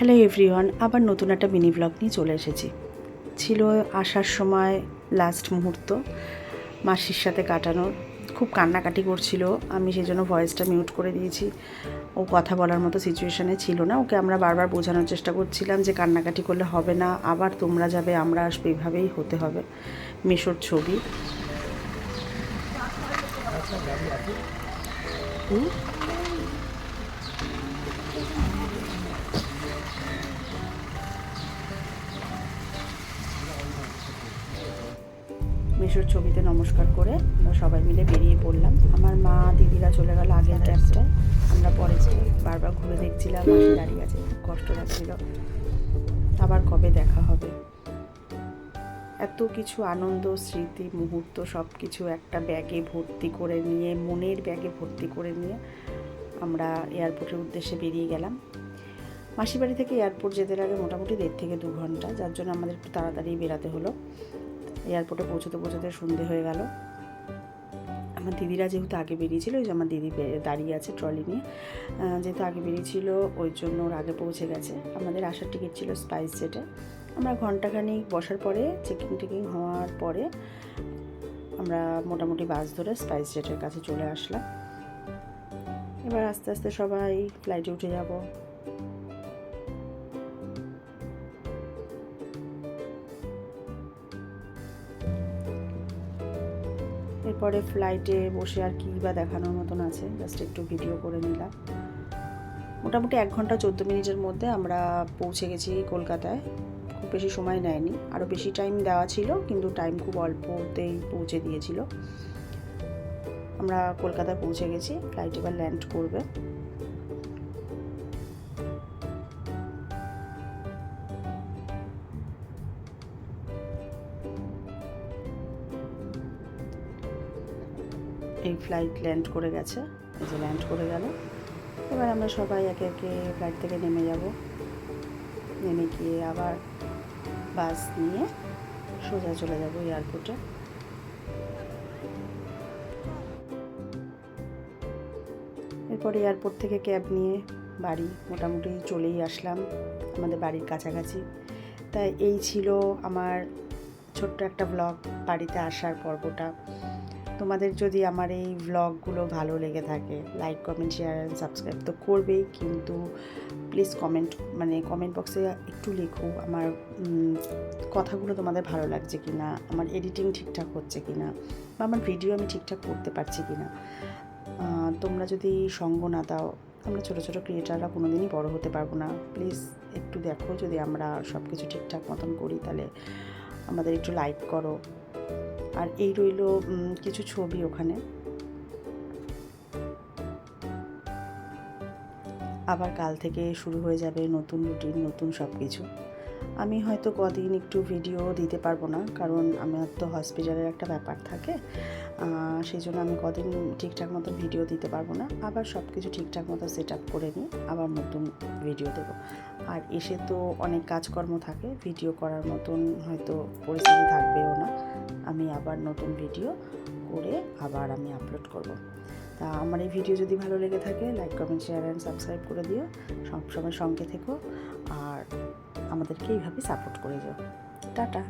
Hello everyone, আবার নতুন একটা মিনি ব্লগ নিয়ে চলে এসেছি। ছিল আসার সময় লাস্ট মুহূর্ত মাসির সাথে কাটানোর। খুব কান্নাকাটি করছিল, আমি সেই জন্য ভয়েসটা মিউট করে দিয়েছি। ও কথা বলার মতো সিচুয়েশানে ছিল না। ওকে আমরা বারবার বোঝানোর চেষ্টা করছিলাম যে কান্নাকাটি করলে হবে না, আবার তোমরা যাবে আমরা আসবো, এইভাবেই হতে হবে। মেশোর ছবি। মেশোর ছবিতে নমস্কার করে আমরা সবাই মিলে বেরিয়ে পড়লাম। আমার মা দিদিরা চলে গেল আগের ক্যাবটায়, আমরা পরে বারবার ঘুরে দেখছিলাম, মাসি দাঁড়িয়ে আছে, খুব কষ্ট লাগছিল। আবার কবে দেখা হবে। এত কিছু আনন্দ, স্মৃতি, মুহূর্ত সব কিছু একটা ব্যাগে ভর্তি করে নিয়ে, মনের ব্যাগে ভর্তি করে নিয়ে আমরা এয়ারপোর্টের উদ্দেশ্যে বেরিয়ে গেলাম। মাসির বাড়ি থেকে এয়ারপোর্ট যেতে লাগে মোটামুটি 1.5 থেকে 2 ঘন্টা, যার জন্য আমাদের একটু তাড়াতাড়ি বেরাতে হলো। এয়ারপোর্টে পৌঁছতে পৌঁছতে সন্ধে হয়ে গেল। আমার দিদিরা যেহেতু আগে বেরিয়েছিল, ওই যে আমার দিদি দাঁড়িয়ে আছে ট্রলি নিয়ে, যেহেতু আগে বেরিয়েছিল ওই জন্য ওর আগে পৌঁছে গেছে। আমাদের আসার টিকিট ছিল স্পাইস জেটে। আমরা ঘন্টাখানিক বসার পরে চেকিং হওয়ার পরে আমরা মোটামুটি বাস ধরে স্পাইস জেটের কাছে চলে আসলাম। এবার আস্তে আস্তে সবাই ফ্লাইটে উঠে যাব। এরপরে ফ্লাইটে বসে আর কী বা দেখানোর মতন আছে, জাস্ট একটু ভিডিও করে নিলাম। মোটামুটি 1 ঘন্টা 14 মিনিটের মধ্যে আমরা পৌঁছে গেছি কলকাতায়। খুব বেশি সময় নেয়নি, আরও বেশি টাইম দেওয়া ছিল কিন্তু টাইম খুব অল্পতেই পৌঁছে দিয়েছিল। আমরা কলকাতায় পৌঁছে গেছি, ফ্লাইট এবার ল্যান্ড করবে। এই ফ্লাইট ল্যান্ড করে গেছে, এই যে ল্যান্ড করে গেল। এবার আমরা সবাই একে একে ফ্লাইট থেকে নেমে যাব। নেমে গিয়ে আবার বাস নিয়ে সোজা চলে যাব এয়ারপোর্টে। এরপরে এয়ারপোর্ট থেকে ক্যাব নিয়ে বাড়ি মোটামুটি চলেই আসলাম, আমাদের বাড়ির কাছাকাছি। তাই এই ছিল আমার ছোট্ট একটা ব্লগ, বাড়িতে আসার পর্বটা। তোমাদের যদি আমার এই ব্লগগুলো ভালো লেগে থাকে, like, comment, share and subscribe তো করবেই, কিন্তু প্লিজ কমেন্ট বক্সে একটু লেখো আমার কথাগুলো তোমাদের ভালো লাগছে কি না, আমার এডিটিং ঠিকঠাক হচ্ছে কি না, বা আমার ভিডিও আমি ঠিকঠাক করতে পারছি কি না। তোমরা যদি সঙ্গ না দাও, আমরা ছোটো ছোটো ক্রিয়েটাররা কোনো দিনই বড়ো হতে পারবো না। প্লিজ একটু দেখো, যদি আমরা সব কিছু ঠিকঠাক মতন করি তাহলে আমাদের একটু লাইক করো। আর এই রইল কিছু ছবি ওখানে। আবার কাল থেকে শুরু হয়ে যাবে নতুন রুটিন, নতুন সব কিছু। আমি হয়তো কদিন একটু ভিডিও দিতে পারবো না, কারণ আমার তো হসপিটালের একটা ব্যাপার থাকে, সেই জন্য আমি কদিন ঠিকঠাক মতো ভিডিও দিতে পারবো না। আবার সব কিছু ঠিকঠাক মতো সেট আপ করে নিয়ে আবার নতুন ভিডিও দেবো। আর এসে তো অনেক কাজকর্ম থাকে, ভিডিও করার মতন হয়তো পরিস্থিতি থাকবেও না। আমি আবার নতুন ভিডিও করে আবার আমি আপলোড করব। তা আমার এই ভিডিও যদি ভালো লেগে থাকে, like, comment, share and subscribe করে দিও। সবসময় সঙ্গে থেকো আর আমাদেরকে এইভাবে সাপোর্ট করে যাও। টাটা।